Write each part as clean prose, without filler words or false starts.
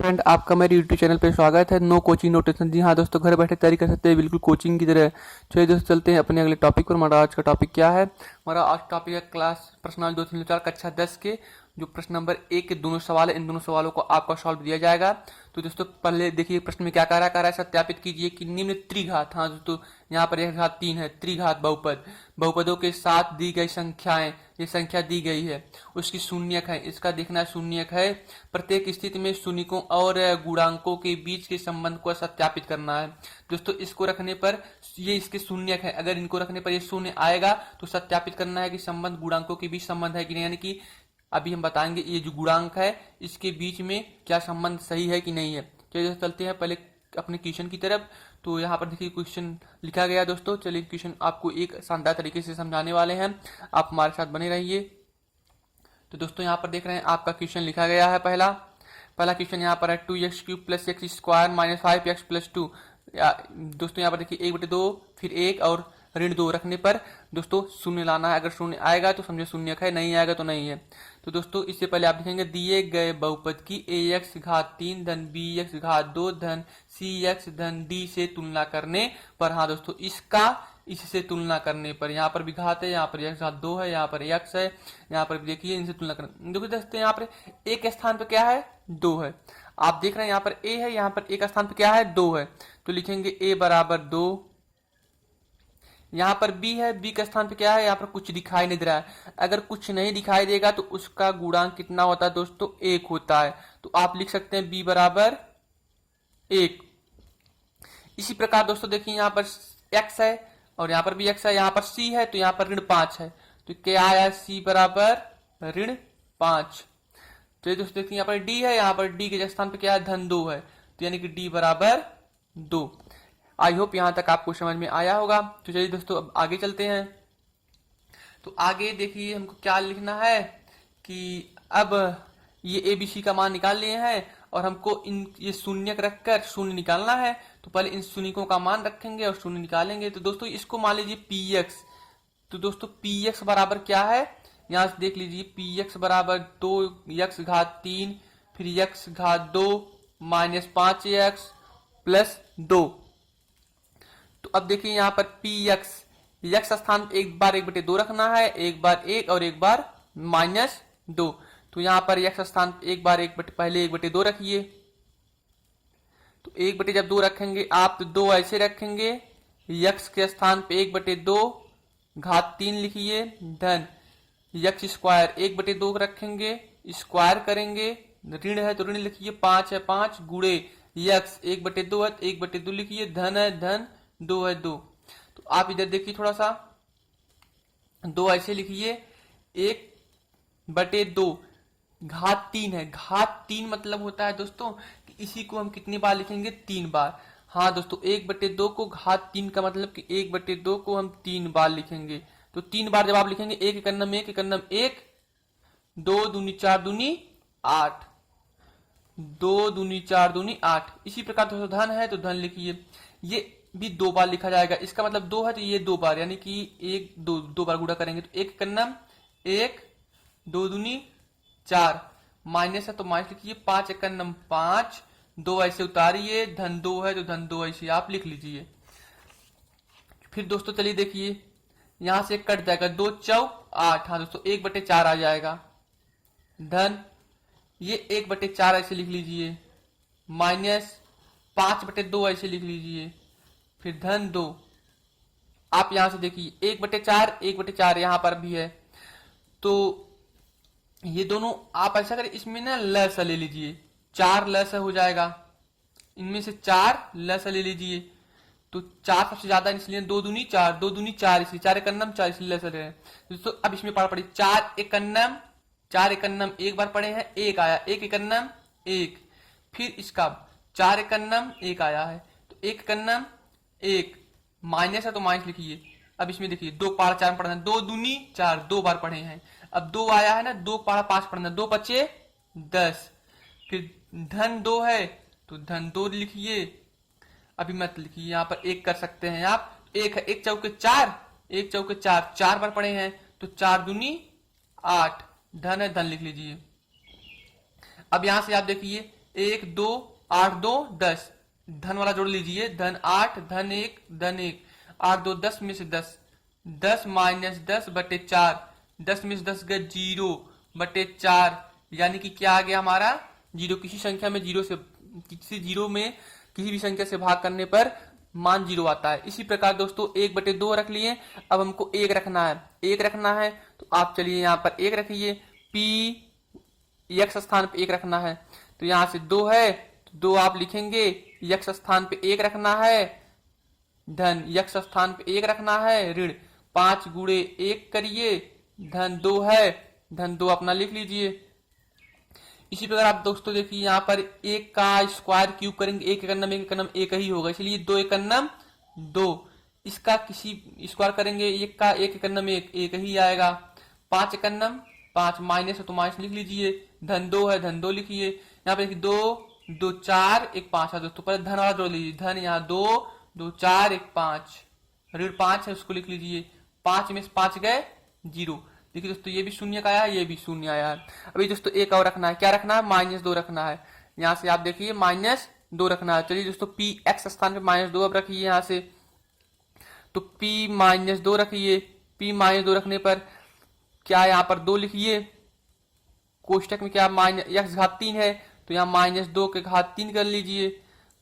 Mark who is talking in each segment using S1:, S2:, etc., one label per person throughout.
S1: Friend, आपका मेरे YouTube channel पे स्वागत है। No coaching no tension. जी हाँ दोस्तों, घर बैठे तैयारी कर सकते हैं बिल्कुल कोचिंग की तरह। चलिए दोस्तों, चलते हैं अपने अगले टॉपिक पर। हमारा आज का टॉपिक क्या है? हमारा आज टॉपिक है क्लास प्रश्नावली 2-3-4 कक्षा 10 के जो प्रश्न नंबर 1 के दोनों सवाल है, इन दोनों सवालों को आपका सॉल्व दिया जाएगा। तो दोस्तों कह देखिए प्रश्न में क्या कह रहा है सत्यापित कीजिए कि निम्न त्रिघात, हाँ दोस्तों यहाँ पर 1 घात 3 है, त्रिघात बहुपद, बहुपदों के साथ दी गई संख्याएं, ये संख्या दी गई है, उसकी शून्यक है, इसका देखना शून्यक है। प्रत्येक स्थिति में शून्यकों और गुणांकों के बीच के संबंध को सत्यापित करना है। दोस्तों इसको रखने पर ये इसके शून्यक है, अगर इनको रखने पर ये शून्य आएगा तो सत्यापित करना है कि संबंध गुणांकों के बीच संबंध है कि नहीं, यानी कि अभी हम बताएंगे ये जो गुणांक है इसके बीच में क्या संबंध सही है कि नहीं है। चलिए चलते हैं पहले अपने क्वेश्चन की तरफ। तो यहाँ पर देखिए क्वेश्चन लिखा गया दोस्तों। चलिए क्वेश्चन आपको एक शानदार तरीके से समझाने वाले हैं, आप हमारे साथ बने रहिए। तो दोस्तों यहाँ पर देख रहे हैं आपका क्वेश्चन लिखा गया है। पहला क्वेश्चन यहाँ पर है 2x³ + x² - 5x + 2। दोस्तों यहाँ पर देखिए 1/2 फिर 1 और ऋण 2 रखने पर दोस्तों शून्य लाना है। अगर शून्य आएगा तो समझो शून्यक है, नहीं आएगा तो नहीं है। तो दोस्तों इससे पहले आप लिखेंगे दिए गए बहुपद की ax-3 - bx-2 - cx-d से तुलना करने पर, हाँ दोस्तों इससे तुलना करने पर, यहाँ पर भी घात है, यहाँ पर x-2 है, यहाँ पर x है, यहाँ पर भी देखिए इनसे तुलना करना। देखिए दोस्तों यहाँ पर एक के स्थान पर क्या है, 2 है। आप देख रहे हैं यहाँ पर a है, यहाँ पर एक स्थान पर क्या है, 2 है। तो लिखेंगे a = 2। यहाँ पर b है, b का स्थान पे क्या है, यहाँ पर कुछ दिखाई नहीं दे रहा है। अगर कुछ नहीं दिखाई देगा तो उसका गुणांक कितना होता है दोस्तों, 1 होता है। तो आप लिख सकते हैं b = 1। इसी प्रकार दोस्तों देखिए यहाँ पर x है और यहाँ पर भी x है, यहाँ पर c है तो यहाँ पर ऋण 5 है। तो क्या आया, c = ऋण 5। तो ये दोस्तों देखिए यहाँ पर d है, यहाँ पर d के स्थान पे क्या है, (2) है। तो यानी कि d = 2। आई होप यहां तक आपको समझ में आया होगा। तो चलिए दोस्तों अब आगे चलते हैं। तो आगे देखिए हमको क्या लिखना है कि अब ये ABC का मान निकाल लिए हैं और हमको इन ये शून्यक रखकर शून्य निकालना है। तो पहले इन शून्यकों का मान रखेंगे और शून्य निकालेंगे। तो दोस्तों इसको मान लीजिए PX। तो दोस्तों PX बराबर क्या है, यहां से देख लीजिए PX = 2x-3 फिर x-2 - 5x + 2। तो अब देखिए यहाँ पर px, x स्थान एक बार 1/2 रखना है, एक बार 1 और एक बार -2। तो यहाँ पर x स्थान एक बार पहले 1/2 रखिए। तो 1/2 रखेंगे आप तो 2 ऐसे रखेंगे, x के स्थान पे 1/2 घात 3 लिखिए, धन x² 1/2 रखेंगे, स्क्वायर करेंगे, ऋण है तो ऋण लिखिए, 5 है 5 गुणे x 1/2 है तो 1/2 लिखिए, धन है धन 2 है 2। तो आप इधर देखिए थोड़ा सा 2 ऐसे लिखिए, 1/2 घात 3 है। घात 3 मतलब होता है दोस्तों कि इसी को हम कितनी बार लिखेंगे, 3 बार। हाँ दोस्तों 1/2 को घात 3 का मतलब कि 1/2 को हम 3 बार लिखेंगे। तो 3 बार जब आप लिखेंगे 1 एकन्नम 1 एकन्नम 1, 2 दूनी 4 दूनी 8, 2 दूनी 4 दूनी 8। इसी प्रकार दोस्तों धन है तो धन लिखिए, ये भी 2 बार लिखा जाएगा। इसका मतलब 2 है तो ये 2 बार, यानी कि 1 2 बार गुणा करेंगे तो 1 एकन्नम 1, 2 दूनी 4, माइनस है तो माइनस लिखिए, 5 एकन्नम 5, 2 ऐसे उतारिए, धन 2 है तो धन 2 ऐसे आप लिख लीजिए। फिर दोस्तों चलिए देखिए यहां से कट जाएगा, 2 चौक 8, हाँ दोस्तों 1/4 आ जाएगा, धन ये 1/4 ऐसे लिख लीजिए, माइनस 5/2 ऐसे लिख लीजिए, फिर धन 2। आप यहां से देखिए 1/4 यहां पर भी है। तो ये दोनों आप ऐसा करें, इसमें ना लस ले लीजिए, 4 लस हो जाएगा, इनमें से 4 लस ले लीजिए। तो 4 सबसे ज्यादा इसलिए 2 दूनी 4, 2 दूनी 4, इसलिए 4 एकन्नम 4, इसलिए लस ले रहे हैं दोस्तों। अब इसमें पढ़ी 4 एकन्नम एक बार पढ़े हैं, 1 आया, 1 एकन्नम 1, फिर इसका 4 एकन्नम 1 आया है तो 1 एकन्नम 1, माइनस है तो माइनस लिखिए। अब इसमें देखिए 2 पारा 4 में पढ़ना, 2 दूनी 4 2 बार पढ़े हैं। अब 2 आया है ना, 2 पारा 5 पढ़ना, 2 पचे 10, फिर धन 2 है तो धन 2 लिखिए। अभी मत लिखिए, यहाँ पर 1 कर सकते हैं आप, 1 है, 1 चौके 4, 1 चौके 4 4 बार पढ़े हैं तो 4 दूनी 8, धन है धन लिख लीजिए। अब यहां से आप देखिए 1 2 8 2 10, धन वाला जोड़ लीजिए, धन 8 धन 1 धन 1, 8 2 10 में से 10, 10 माइनस 10 बटे 4, 10 में से 10 गए 0 बटे 4, यानी कि क्या आ गया हमारा 0। किसी संख्या में किसी भी संख्या से भाग करने पर मान 0 आता है। इसी प्रकार दोस्तों 1 बटे 2 रख लिए, अब हमको 1 रखना है, 1 रखना है तो आप चलिए यहाँ पर 1 रखिए, पी यक्स स्थान पे 1 रखना है, तो यहाँ से 2 है तो 2 आप लिखेंगे, यक्स स्थान पे 1 रखना है, धन यक्स स्थान पे 1 रखना है, ऋण 5 गुणे 1 करिए, धन 2 है, धन 2 अपना लिख लीजिए। इसी प्रकार आप दोस्तों देखिए यहाँ पर 1 का स्क्वायर क्यूब करेंगे, 1 एकन्नम 1 ही होगा, इसलिए 2 एकन्नम 2, इसका किसी स्क्वायर करेंगे 1 का 1 एकन्नम 1 ही आएगा, 5 एकन्नम 5 माइनस है तो माइनस लिख लीजिए, धन 2 है धन 2 लिखिए, यहाँ पे देखिए 2 2 4 1 5 है दोस्तों, पहले धन वाला जोड़ लीजिए, धन यहाँ 2 2 4 1 5, ऋण 5 है उसको लिख लीजिए, 5 में से 5 गए 0। देखिए दोस्तों ये भी शून्य का आया है, ये भी शून्य आया है। अभी दोस्तों एक और रखना है, क्या रखना है, -2 रखना है, यहाँ से आप देखिए -2 रखना है। चलिए दोस्तों पी एक्स स्थान पे -2 अब रखिए यहाँ से, तो p -2 रखिए, p -2 रखने पर क्या यहाँ पर 2 लिखिए, कोष्टक में क्या x घात 3 है तो यहाँ -2 के घात 3 कर लीजिए,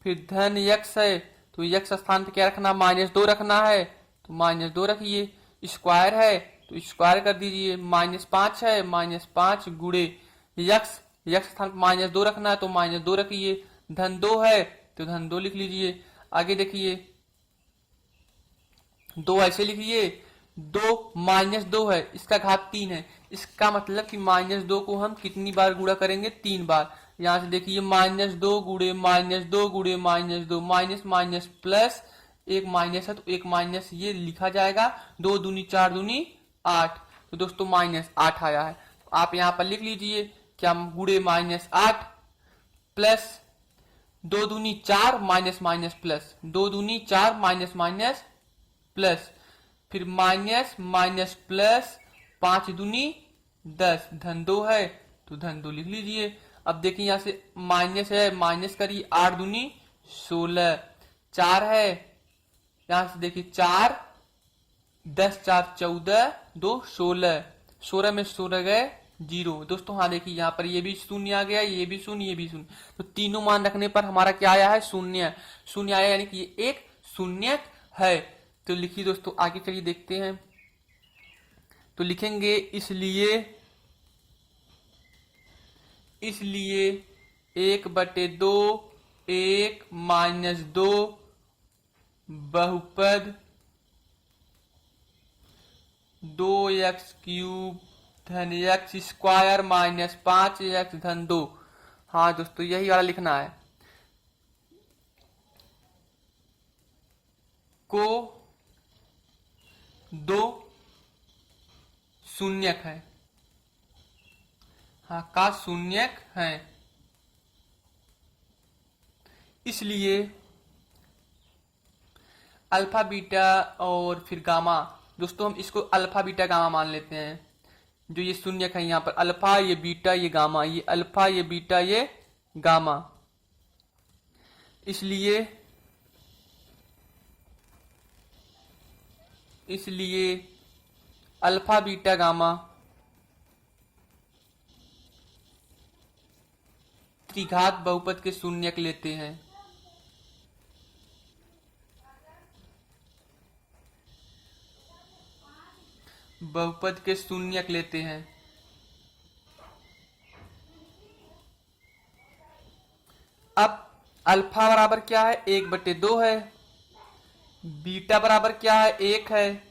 S1: फिर धन x है तो x स्थान पे क्या रखना, -2 रखना है तो -2 रखिए, स्क्वायर है तो स्क्वायर कर दीजिए, -5 है -5 गुणे यक्स स्थान पर -2 रखना है तो -2 रखिए, धन 2 है तो धन 2 लिख लीजिए। आगे देखिए 2 ऐसे लिखिए, 2 -2 है, इसका घात 3 है, इसका मतलब कि -2 को हम कितनी बार गुणा करेंगे, 3 बार। यहां से देखिए -2 गुणे -2 गुणे -2, माइनस माइनस प्लस, एक माइनस है तो एक माइनस ये लिखा जाएगा, 2 दूनी 4 दूनी 8, तो दोस्तों -8 आया है। तो आप यहाँ पर लिख लीजिए क्या, गुणे -8 प्लस 2 दूनी 4 माइनस माइनस प्लस, 2 दूनी 4 माइनस माइनस प्लस, फिर माइनस माइनस प्लस, 5 दूनी 10, धन 2 है तो धन 2 लिख लीजिए। अब देखिए यहाँ से माइनस है, माइनस करिए, 8 दूनी 16, 4 है, यहां से देखिए 4 10 4 14 2 16, 16 में 16 गए 0। दोस्तों हाँ देखिए यहाँ पर ये भी शून्य आ गया, ये भी शून्य, ये भी शून्य, तो तीनों मान रखने पर हमारा क्या आया है, शून्य, शून्य आया, यानी कि ये एक शून्य है। तो लिखिए दोस्तों आगे चलिए देखते हैं, तो लिखेंगे इसलिए 1/2 1 -2 बहुपद 2x³ धन x स्क्वायर -5x धन 2। हाँ दोस्तों यही वाला लिखना है, को 2 शून्यक है, हाँ का शून्यक है, इसलिए अल्फा बीटा और फिर गामा, दोस्तों हम इसको अल्फा बीटा गामा मान लेते हैं, जो ये शून्यक है यहाँ पर, अल्फा ये बीटा ये गामा, ये अल्फा ये बीटा ये गामा, इसलिए अल्फा बीटा गामा त्रिघात बहुपद के शून्यक लेते हैं। बहुपद के शून्यक लेते हैं। अब अल्फा बराबर क्या है, 1/2 है, बीटा बराबर क्या है, 1 है,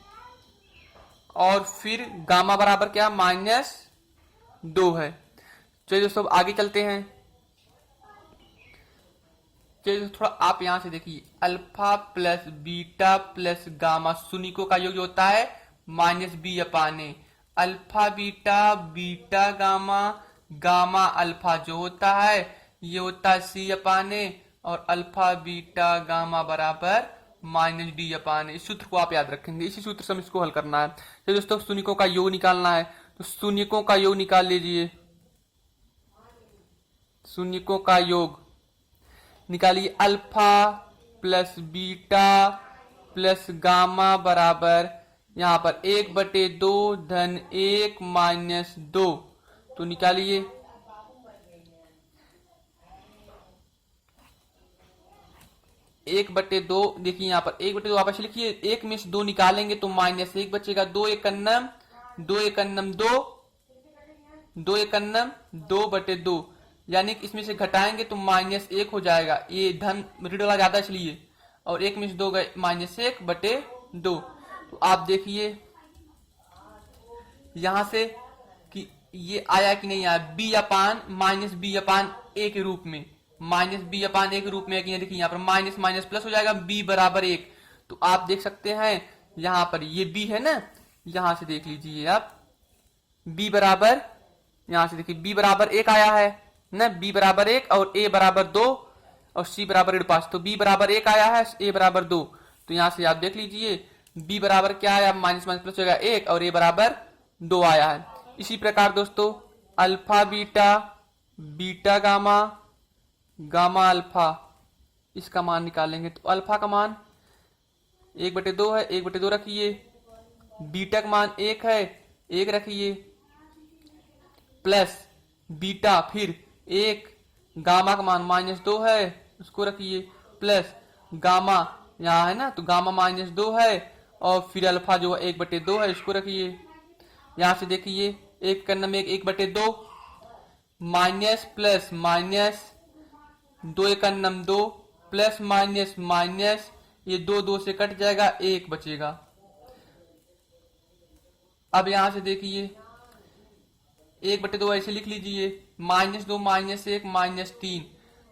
S1: और फिर गामा बराबर क्या है, -2 है। चलिए दोस्तों आगे चलते हैं, चलिए थोड़ा आप यहां से देखिए, alpha plus beta plus gamma शून्यकों का योग जो होता है -b/a, alpha beta beta gamma gamma alpha जो होता है ये होता है c/a, और अल्फा बीटा गामा बराबर -d/a। इस सूत्र को आप याद रखेंगे, इसी सूत्र से हम इसको हल करना है। तो दोस्तों शून्यकों का योग निकालना है, तो शून्यकों का योग निकाल लीजिए, शून्यकों का योग निकालिए। Alpha plus beta plus gamma बराबर यहाँ पर 1/2 धन 1 माइनस 2। तो निकालिए। एक बटे दो, देखिए यहाँ पर 1/2 वापस लिखिए, 1 में से 2 निकालेंगे तो -1 बचेगा। 2 एकन्नम 2 एकन्नम 2, 2 एकन्नम 2/2, यानी कि इसमें से घटाएंगे तो -1 हो जाएगा। ये धन ऋण वाला ज्यादा इसलिए, और 1 में से 2 गए -1/2। तो आप देखिए यहां से कि ये आया कि नहीं आया, b अपान -b/a के रूप में, -b/a के रूप में। देखिए यहाँ पर माइनस माइनस प्लस हो जाएगा, b बराबर 1। तो आप देख सकते हैं यहाँ पर ये b है ना, यहां से देख लीजिए आप, b बराबर, यहां से देखिए b बराबर 1 आया है ना, b बराबर 1 और a बराबर 2 और c बराबर 5। तो b बराबर 1 आया है, a बराबर 2। तो यहां से आप देख लीजिए b बराबर क्या आया, माइनस माइनस प्लस हो जाएगा 1 और a बराबर 2 आया है। इसी प्रकार दोस्तों alpha beta, beta gamma, gamma alpha, इसका मान निकालेंगे। तो अल्फा का मान 1/2 है, 1/2 रखिए। बीटा का मान 1 है, 1 रखिए, प्लस बीटा फिर 1, गामा का मान -2 है, उसको रखिए, प्लस गामा यहाँ है ना, तो गामा -2 है, और फिर अल्फा जो 1/2 है, इसको रखिए। यहां से देखिए 1 का नम 1/2, माइनस प्लस माइनस, 2 एक नम 2, प्लस माइनस माइनस, ये 2 से कट जाएगा, 1 बचेगा। अब यहां से देखिए 1/2 ऐसे लिख लीजिए, -2 -1 -3।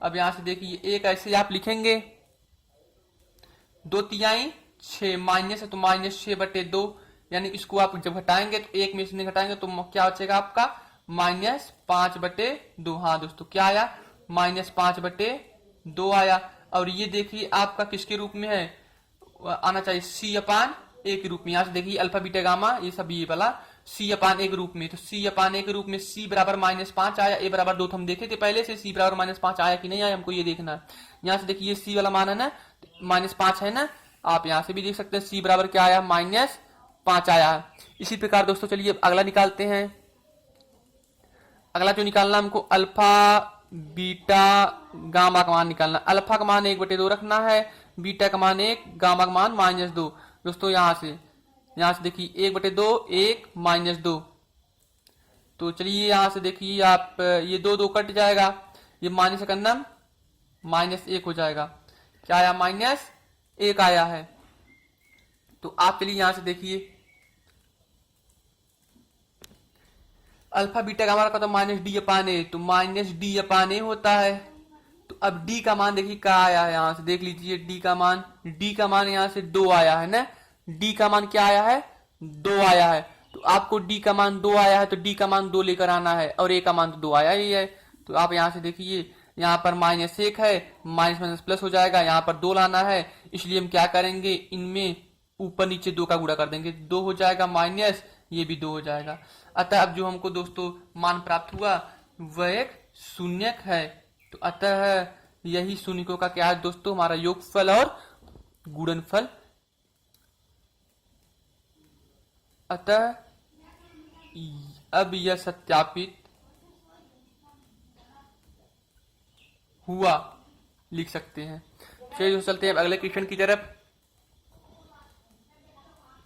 S1: अब यहां से देखिए 1 ऐसे आप लिखेंगे, 2 तिहाई 6, माइनस है तो -6/2, यानी इसको आप जब घटाएंगे तो 1 में से घटाएंगे तो क्या बचेगा आपका, -5/2। हाँ दोस्तों क्या आया, -5/2 आया। और ये देखिए आपका किसके रूप में है, आना चाहिए c/a के रूप में। यहां से देखिए अल्फा बीटा गामा ये सब ये वाला c/a के रूप में, तो c/a के रूप में c बराबर -5 आया, a बराबर 2 तो हम देखे थे पहले से, c बराबर -5 आया कि नहीं आया, हमको ये देखना है। यहाँ से देखिए c वाला मान है ना, -5 है ना, आप यहाँ से भी देख सकते हैं c बराबर क्या आया, -5 आया है। इसी प्रकार दोस्तों चलिए अगला निकालते हैं। अगला जो निकालना हमको अल्फा बीटा गामा का मान निकालना। अल्फा का मान 1/2 रखना है, बीटा का मान 1, गामा का मान -2। दोस्तों यहां से देखिए 1/2, 1 -2। तो चलिए यहां से देखिए आप, ये 2 कट जाएगा, ये माइनस का नम -1 हो जाएगा। क्या आया, -1 आया है। तो आप चलिए यहां से देखिए अल्फा बीटा गामा का तो -d/a, तो -d/a होता है। तो अब d का मान देखिए क्या आया है, यहां से देख लीजिए d का मान यहां से 2 आया है ना, d का मान क्या आया है, 2 आया है। तो आपको d का मान 2 आया है तो d का मान 2 लेकर आना है, और a का मान तो 2 आया ही है। तो आप यहां से देखिए यहाँ पर -1 है, माइनस माइनस प्लस हो जाएगा, यहाँ पर 2 लाना है, इसलिए हम क्या करेंगे, इनमें ऊपर नीचे 2 का गुणा कर देंगे, 2 हो जाएगा माइनस, ये भी 2 हो जाएगा। अतः अब जो हमको दोस्तों मान प्राप्त हुआ वह एक शून्यक है। तो अतः यही शून्यकों का क्या है दोस्तों, हमारा योगफल और गुणनफल। अतः अब यह सत्यापित हुआ लिख सकते हैं। चलिए चलते हैं अगले क्वेश्चन की तरफ।